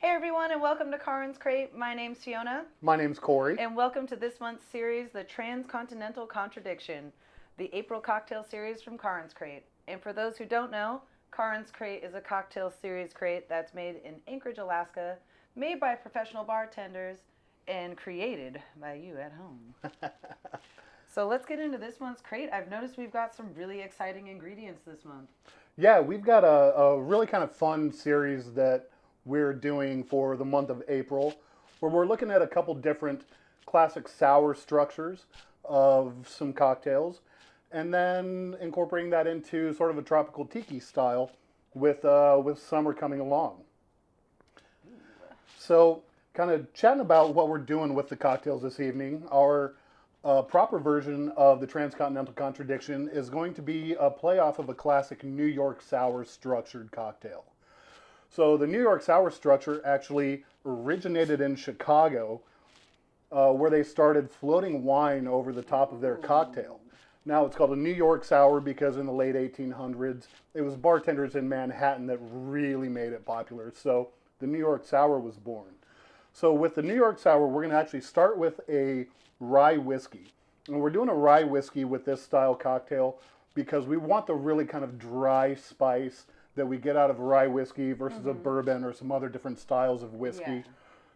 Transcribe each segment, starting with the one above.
Hey everyone, and welcome to Charon's Crate. My name's Fiona. My name's Cory. And welcome to this month's series, the Transcontinental Contradiction, the April cocktail series from Charon's Crate. And for those who don't know, Charon's Crate is a cocktail series crate that's made in Anchorage, Alaska, made by professional bartenders, and created by you at home. So let's get into this month's crate. I've noticed we've got some really exciting ingredients this month. Yeah, we've got a really kind of fun series that we're doing for the month of April, where we're looking at a couple different classic sour structures of some cocktails, and then incorporating that into sort of a tropical tiki style with summer coming along. So, kind of chatting about what we're doing with the cocktails this evening. Our proper version of the Transcontinental Contradiction is going to be a playoff of a classic New York sour structured cocktail. So the New York sour structure actually originated in Chicago, where they started floating wine over the top of their cocktail. Now it's called a New York sour because in the late 1800s, it was bartenders in Manhattan that really made it popular. So the New York sour was born. So with the New York sour, we're going to actually start with a rye whiskey. And we're doing a rye whiskey with this style cocktail because we want the really kind of dry spice that we get out of rye whiskey versus a bourbon or some other different styles of whiskey. Yeah.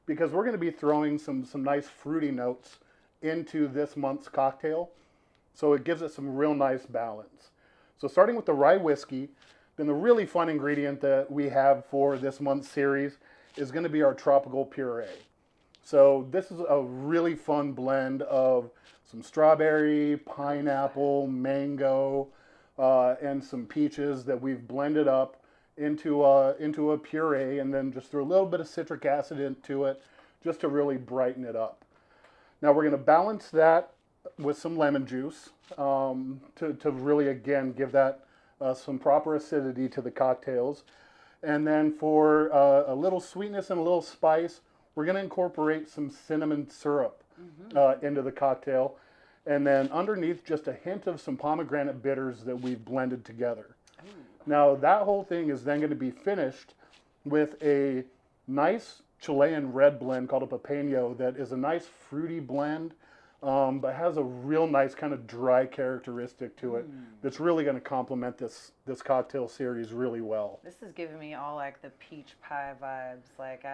Because we're going to be throwing some nice fruity notes into this month's cocktail. So it gives it some real nice balance. So starting with the rye whiskey, then the really fun ingredient that we have for this month's series is going to be our Tropical Puree. So this is a really fun blend of some strawberry, pineapple, mango, and some peaches that we've blended up into a puree, and then just threw a little bit of citric acid into it just to really brighten it up. Now we're going to balance that with some lemon juice to really, again, give that some proper acidity to the cocktails. And then for a little sweetness and a little spice, we're going to incorporate some cinnamon syrup into the cocktail. And then underneath, just a hint of some pomegranate bitters that we've blended together. Ooh. Now, that whole thing is then going to be finished with a nice Chilean red blend called a Pepeño that is a nice fruity blend, but has a real nice kind of dry characteristic to it that's really going to complement this cocktail series really well. This is giving me all like the peach pie vibes. Like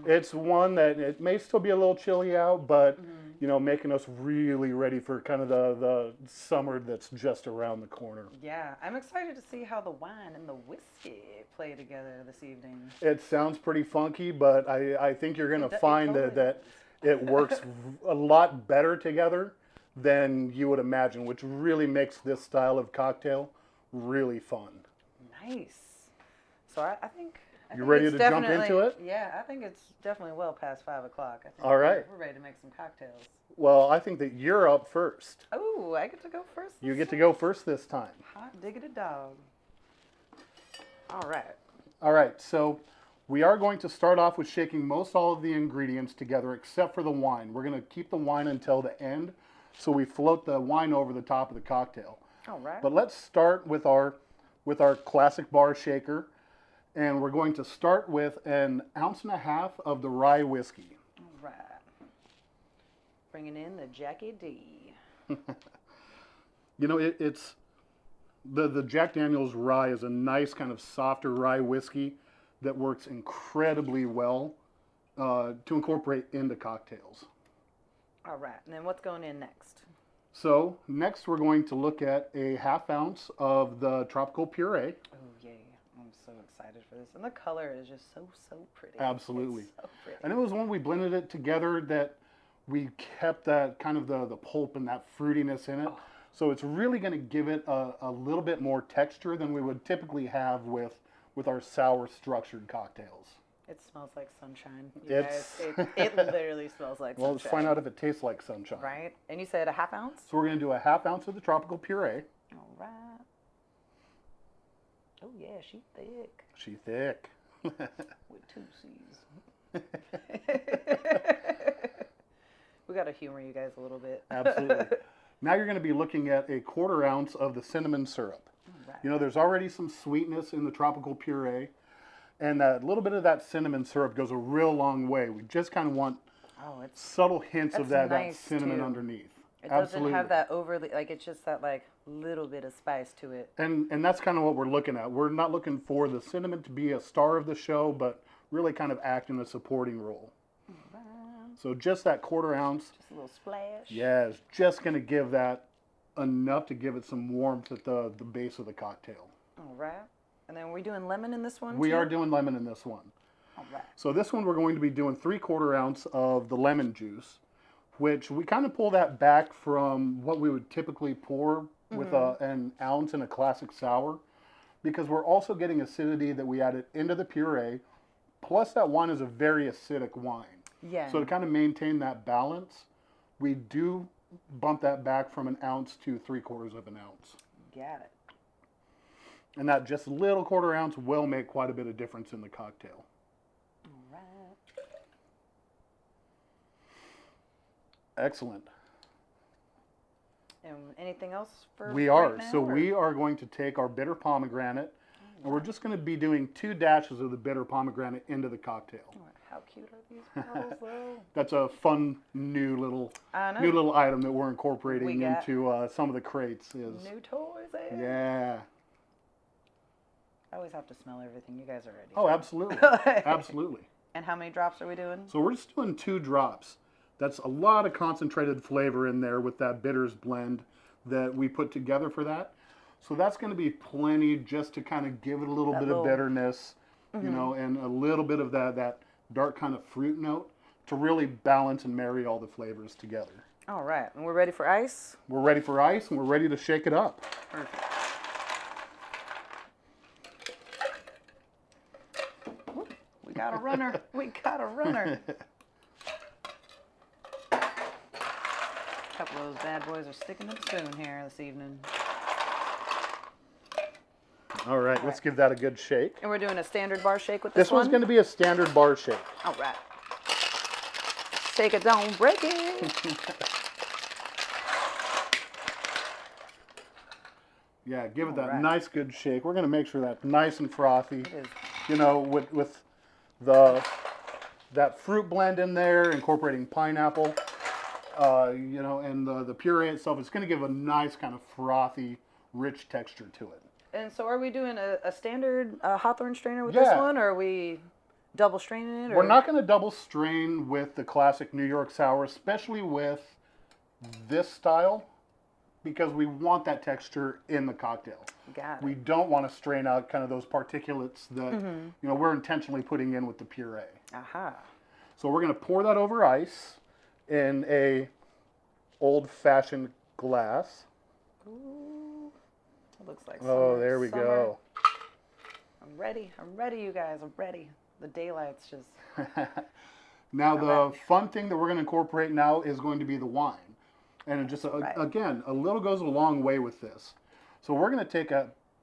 It's one that it may still be a little chilly out, but you know, making us really ready for kind of the summer that's just around the corner. Yeah, I'm excited to see how the wine and the whiskey play together this evening. It sounds pretty funky, but I think you're going to find that it works a lot better together than you would imagine, which really makes this style of cocktail really fun. Nice. So I think... You ready to jump into it? Yeah, I think it's definitely well past 5 o'clock. I think all right. We're ready to make some cocktails. Well, I think that you're up first. Oh, I get to go first? You get to go first this time. Hot diggity dog. All right. All right, so we are going to start off with shaking most all of the ingredients together except for the wine. We're going to keep the wine until the end, so we float the wine over the top of the cocktail. All right. But let's start with our classic bar shaker. And we're going to start with 1.5 ounces of the rye whiskey. All right. Bringing in the Jackie D. You know, it's the Jack Daniel's rye is a nice kind of softer rye whiskey that works incredibly well to incorporate into cocktails. All right. And then what's going in next? So next we're going to look at a 1/2 ounce of the Tropical Puree. Oh, yeah. I'm so excited for this. And the color is just so pretty. Absolutely. It's so pretty. And it was when we blended it together that we kept that kind of the pulp and that fruitiness in it. Oh. So it's really going to give it a little bit more texture than we would typically have with our sour structured cocktails. It smells like sunshine. It literally smells like sunshine. Well, let's find out if it tastes like sunshine. Right. And you said a 1/2 ounce? So we're going to do a 1/2 ounce of the Tropical Puree. All right. Oh, yeah, she thick. She thick. With 2 C's. We got to humor you guys a little bit. Absolutely. Now you're going to be looking at a 1/4 ounce of the cinnamon syrup. Right. You know, there's already some sweetness in the Tropical Puree. And that little bit of that cinnamon syrup goes a real long way. We just kind of want subtle hints of that nice cinnamon too. underneath. It Absolutely. doesn't have that overly, like, it's just that, like, little bit of spice to it. And that's kind of what we're looking at. We're not looking for the cinnamon to be a star of the show, but really kind of act in a supporting role. So just that 1/4 ounce. Just a little splash. Yeah, it's just going to give that enough to give it some warmth at the base of the cocktail. All right. And then are we doing lemon in this one We too? are doing lemon in this one. All right. So this one we're going to be doing 3/4 ounce of the lemon juice, which we kind of pull that back from what we would typically pour with an ounce in a classic sour, because we're also getting acidity that we added into the puree, plus that wine is a very acidic wine. Yeah. So to kind of maintain that balance, we do bump that back from an ounce to 3/4 of an ounce. Got it. And that just little 1/4 ounce will make quite a bit of difference in the cocktail. All right. Excellent. And anything else for We right are. now, So or? we are going to take our bitter pomegranate, and we're just going to be doing 2 dashes of the bitter pomegranate into the cocktail. How cute are these bottles, though? That's a fun new little item that we're incorporating into some of the crates. Is New toys, eh? yeah. I always have to smell everything. You guys are ready. Oh, absolutely, absolutely. And how many drops are we doing? So we're just doing 2 drops. That's a lot of concentrated flavor in there with that bitters blend that we put together for that. So that's going to be plenty just to kind of give it a little bit of bitterness, you know, and a little bit of that dark kind of fruit note to really balance and marry all the flavors together. All right. And we're ready for ice? We're ready for ice, and we're ready to shake it up. Perfect. Whoop, we got a runner. We got a runner. A couple of those bad boys are sticking to the spoon here this evening. All right, let's give that a good shake. And we're doing a standard bar shake with this one? This one's going to be a standard bar shake. All right. Shake it, don't break it. Yeah, give it that nice good shake. We're going to make sure that's nice and frothy. It is. You know, with that fruit blend in there, incorporating pineapple, you know, and the puree itself, it's going to give a nice kind of frothy, rich texture to it. And so are we doing a standard Hawthorne strainer with this one, or are we double straining it? Or? We're not going to double strain with the classic New York sour, especially with this style, because we want that texture in the cocktail. Got it. We don't want to strain out kind of those particulates that you know we're intentionally putting in with the puree. Aha. So we're going to pour that over ice in a old-fashioned glass. Ooh, it looks like Oh, there we go. I'm ready, you guys. I'm ready. The daylight's just... Now the fun thing that we're going to incorporate now is going to be the wine. And it just, again, a little goes a long way with this. So we're going to take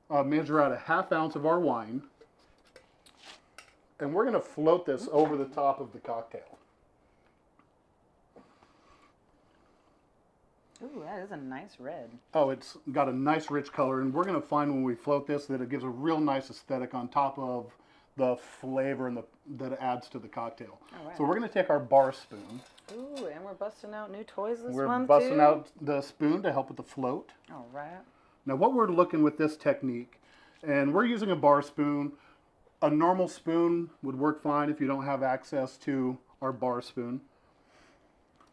measure out a 1/2 ounce of our wine, and we're going to float this over the top of the cocktail. Ooh, that is a nice red. Oh, it's got a nice rich color, and we're going to find when we float this that it gives a real nice aesthetic on top of the flavor and that it adds to the cocktail. So we're going to take our bar spoon. Ooh, and we're busting out new toys this We're month, busting too? out the spoon to help with the float. All right. Now what we're looking with this technique, and we're using a bar spoon. A normal spoon would work fine if you don't have access to our bar spoon.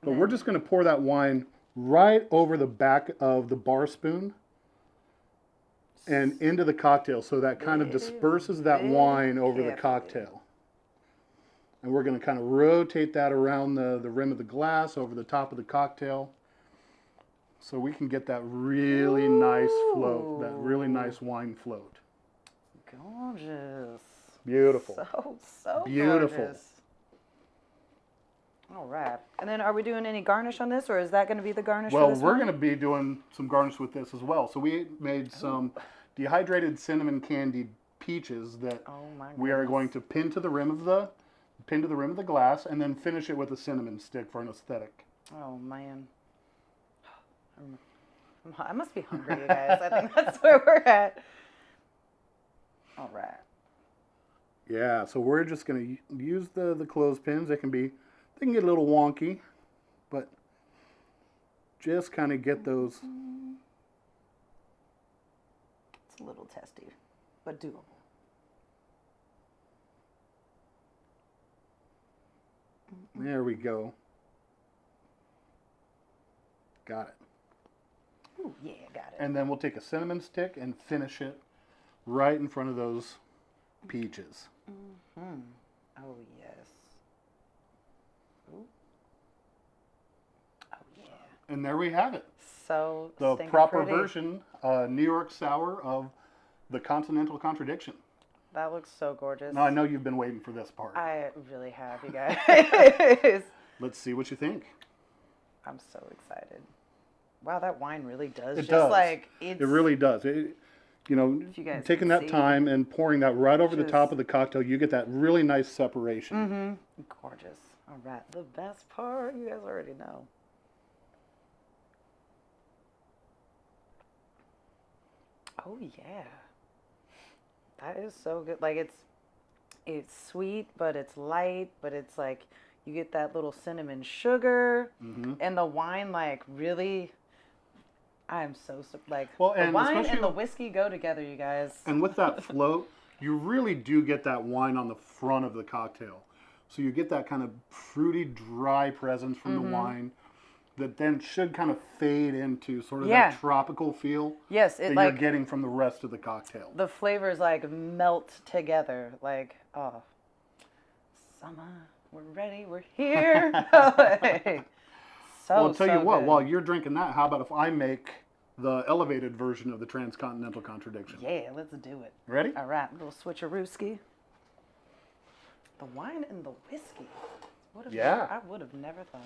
But we're just going to pour that wine right over the back of the bar spoon and into the cocktail, so that kind of disperses that wine over the cocktail. And we're going to kind of rotate that around the rim of the glass over the top of the cocktail, so we can get that really nice float, that really nice wine float. Gorgeous. Beautiful. So beautiful. Gorgeous. All right. And then are we doing any garnish on this, or is that going to be the garnish for this Well, we're one? going to be doing some garnish with this as well. So we made some dehydrated cinnamon candied peaches that we are going to pin to the rim of the glass, and then finish it with a cinnamon stick for an aesthetic. Oh man, I must be hungry, you guys. I think that's where we're at. All right. Yeah, so we're just going to use the clothespins. They can get a little wonky, but just kind of get those. It's a little testy, but doable. There we go. Got it. Ooh, yeah, got it. And then we'll take a cinnamon stick and finish it right in front of those peaches. Mm-hmm. Oh, yes. Ooh. Oh, yeah. And there we have it. So The stinking proper pretty. version, New York Sour of the Continental Contradiction. That looks so gorgeous. Now, I know you've been waiting for this part. I really have, you guys. Let's see what you think. I'm so excited. Wow, that wine really does. It just does. like it's It really does. You know, If you guys taking can that see. time and pouring that right over the Just- top of the cocktail, you get that really nice separation. Mm-hmm. Gorgeous. All right, the best part, you guys already know. Oh yeah, that is so good. Like it's sweet, but it's light, but it's like you get that little cinnamon sugar, Mm-hmm. and the wine like really. I'm so like Well, the and wine especially- and the whiskey go together, you guys. And with that float, you really do get that wine on the front of the cocktail. So you get that kind of fruity, dry presence from Mm-hmm. the wine that then should kind of fade into sort of Yeah. that tropical feel Yes, that it like you're getting from the rest of the cocktail. the flavors like melt together. Like, oh, summer, we're ready, we're here. Like, so, Well, I'll tell you so what, good. while you're drinking that, how about if I make the elevated version of the Transcontinental Contradiction? Yeah, let's do it. Ready? All right, little switcherooski. The wine and the whiskey. Yeah. I would have never thought.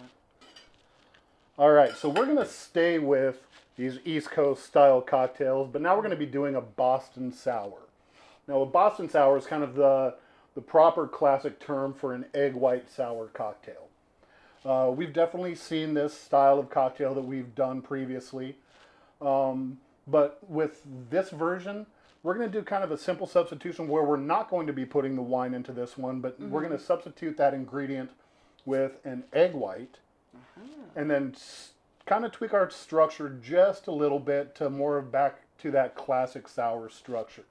All right, so we're going to stay with these East Coast style cocktails, but now we're going to be doing a Boston Sour. Now, a Boston Sour is kind of the proper classic term for an egg white sour cocktail. We've definitely seen this style of cocktail that we've done previously, but with this version, we're going to do kind of a simple substitution where we're not going to be putting the wine into this one, but we're going to substitute that ingredient with an egg white, and then kind of tweak our structure just a little bit to more back to that classic sour structure.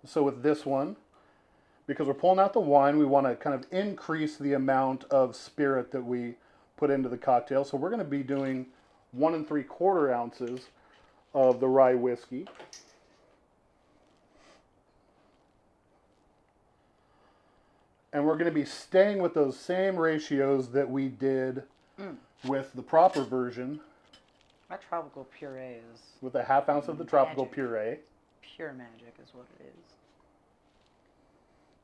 So with this one, because we're pulling out the wine, we want to kind of increase the amount of spirit that we put into the cocktail. So we're going to be doing 1 3/4 ounces of the rye whiskey. And we're going to be staying with those same ratios that we did with the proper version, That tropical puree is with a 1/2 ounce of the tropical Magic. puree. pure magic, is what it is.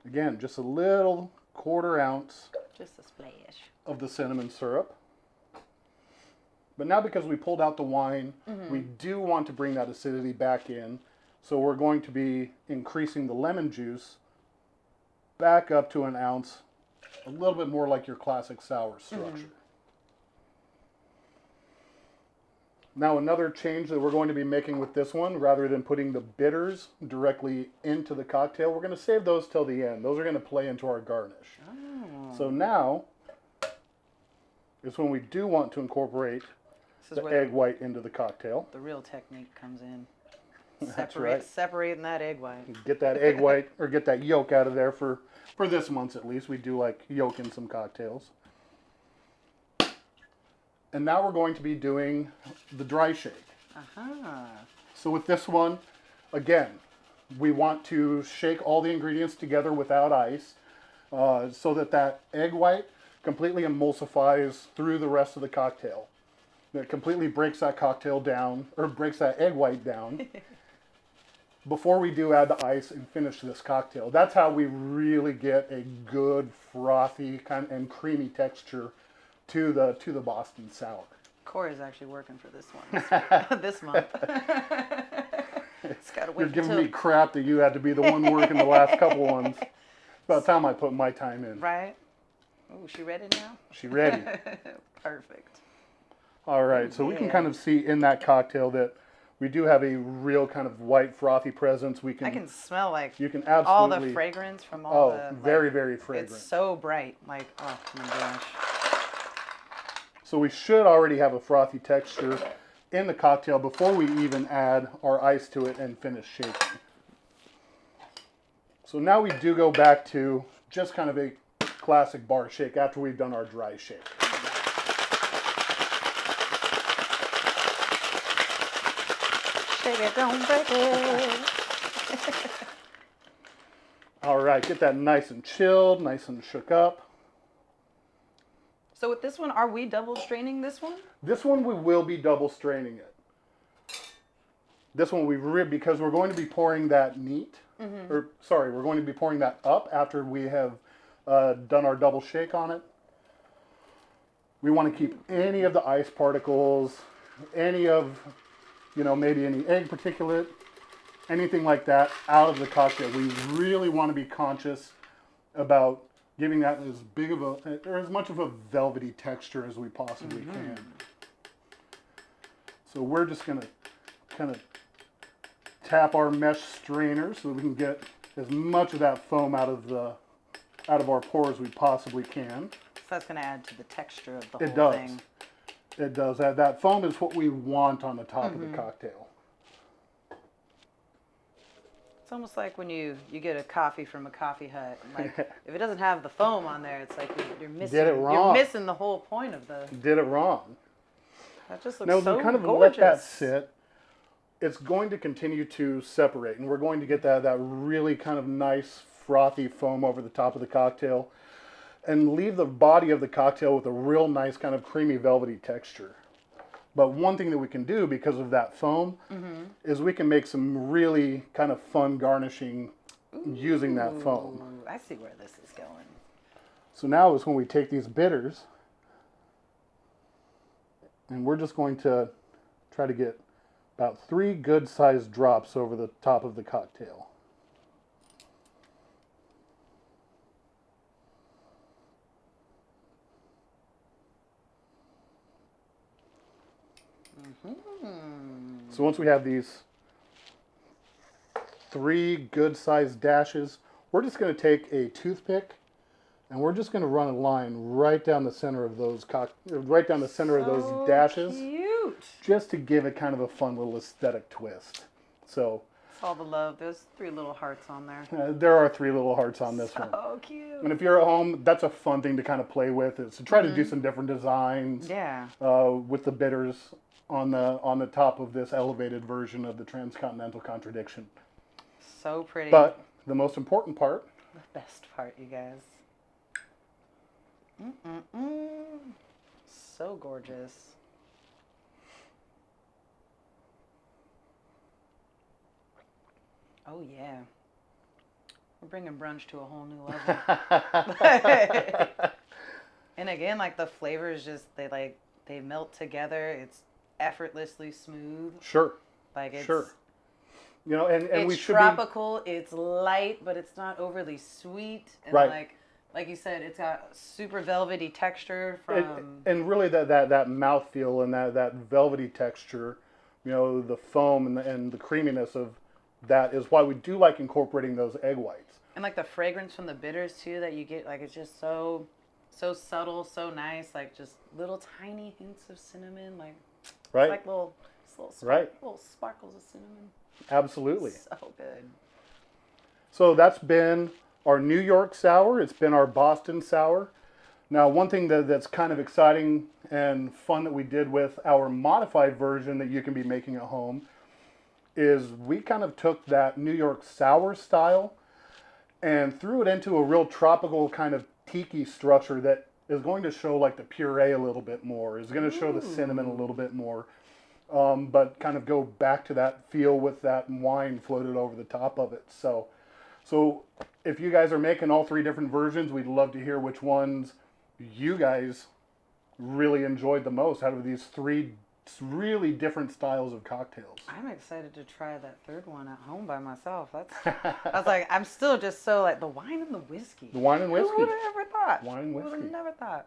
Again, just a little 1/4 ounce Just a splash. of the cinnamon syrup. But now because we pulled out the wine, we do want to bring that acidity back in. So we're going to be increasing the lemon juice back up to 1 ounce, a little bit more like your classic sour structure. Now another change that we're going to be making with this one, rather than putting the bitters directly into the cocktail, we're going to save those till the end. Those are going to play into our garnish. Oh. So now is when we do want to incorporate This is the where egg white into the cocktail. the real technique comes in. That's right. Separating that egg white. Get that egg white, or get that yolk out of there for this month at least. We do like yolk in some cocktails. And now we're going to be doing the dry shake. Uh-huh. So with this one, again, we want to shake all the ingredients together without ice, so that egg white completely emulsifies through the rest of the cocktail. It completely breaks that cocktail down, or breaks that egg white down, before we do add the ice and finish this cocktail. That's how we really get a good frothy kind and creamy texture to the Boston Sour. Cory's actually working for this one this month. It's got to wait You're giving until me crap that you had to be the one working the last couple ones. It's about time I put my time in. right. Oh, she ready now? She ready. Perfect. All right, so we can Yeah. kind of see in that cocktail that We do have a real kind of white frothy presence. I can smell like you can all the absolutely fragrance from all the very, very fragrant. It's so bright. Like, oh my gosh. So we should already have a frothy texture in the cocktail before we even add our ice to it and finish shaking. So now we do go back to just kind of a classic bar shake after we've done our dry shake. Shake it, don't break it. All right, get that nice and chilled, nice and shook up. So with this one, are we double straining this one? This one we will be double straining it. This one because we're going to be pouring that neat, or sorry, we're going to be pouring that up after we have done our double shake on it. We want to keep any of the ice particles, any of, maybe any egg particulate, anything like that out of the cocktail. We really want to be conscious about giving that as big of or as much of a velvety texture as we possibly can. So we're just going to kind of tap our mesh strainer so that we can get as much of that foam out of our pour as we possibly can. So that's going to add to the texture of the It whole does. thing. It does. That foam is what we want on the top of the cocktail. It's almost like when you get a coffee from a coffee hut. Like if it doesn't have the foam on there, it's like you're missing. Did it wrong. You're missing the whole point of the. Did it wrong. That just looks Now, so as we kind of gorgeous. let that sit, it's going to continue to separate, and we're going to get that really kind of nice frothy foam over the top of the cocktail, and leave the body of the cocktail with a real nice kind of creamy velvety texture. But one thing that we can do because of that foam is we can make some really kind of fun garnishing using that foam. I see where this is going. So now is when we take these bitters, and we're just going to try to get about 3 good-sized drops over the top of the cocktail. So once we have these 3 good-sized dashes, we're just going to take a toothpick and we're just going to run a line right down the center of those those dashes, Cute. just to give it kind of a fun little aesthetic twist. So It's all the love. There's 3 little hearts on there. there are 3 little hearts on this one. So cute. And if you're at home, that's a fun thing to kind of play with, is to try to do some different designs Yeah. with the bitters on the top of this elevated version of the Transcontinental Contradiction. So pretty. But the most important part, the best part, you guys. So gorgeous. Oh yeah. We're bringing brunch to a whole new level. And again, like the flavors they melt together. It's effortlessly smooth. sure, Like it's sure. And it's we should tropical, it's light, but it's not overly sweet. And Right. like you said, it's got super velvety texture from and really that mouthfeel and that velvety texture, the foam and the creaminess of that is why we do like incorporating those egg whites. and like the fragrance from the bitters too that you get, like it's just so subtle, so nice, like just little tiny hints of cinnamon, like Right. it's like little Right. little sparkles of cinnamon. Absolutely. So good. So that's been our New York sour. It's been our Boston sour. Now, one thing that's kind of exciting and fun that we did with our modified version that you can be making at home is we kind of took that New York sour style and threw it into a real tropical kind of tiki structure that is going to show like the puree a little bit more, is going to show the cinnamon a little bit more, but kind of go back to that feel with that wine floated over the top of it. So if you guys are making all 3 different versions, we'd love to hear which ones you guys really enjoyed the most out of these 3 really different styles of cocktails. I'm excited to try that 3rd one at home by myself. I was like, I'm still just so like the wine and the whiskey. The wine and whiskey. Who would have ever thought? Wine and Who would whiskey. have never thought?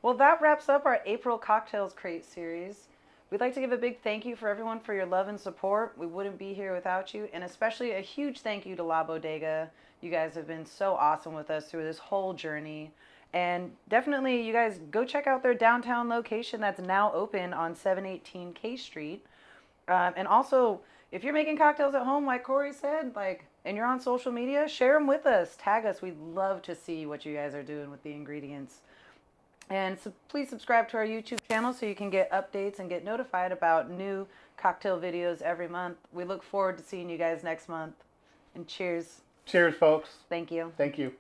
Well, that wraps up our April Cocktails Crate series. We'd like to give a big thank you for everyone for your love and support. We wouldn't be here without you. And especially a huge thank you to La Bodega. You guys have been so awesome with us through this whole journey. And definitely, you guys go check out their downtown location that's now open on 718 K Street. And also, if you're making cocktails at home, like Cory said, and you're on social media, share them with us. Tag us. We'd love to see what you guys are doing with the ingredients. And so please subscribe to our YouTube channel so you can get updates and get notified about new cocktail videos every month. We look forward to seeing you guys next month. And cheers. Cheers, folks. Thank you. Thank you.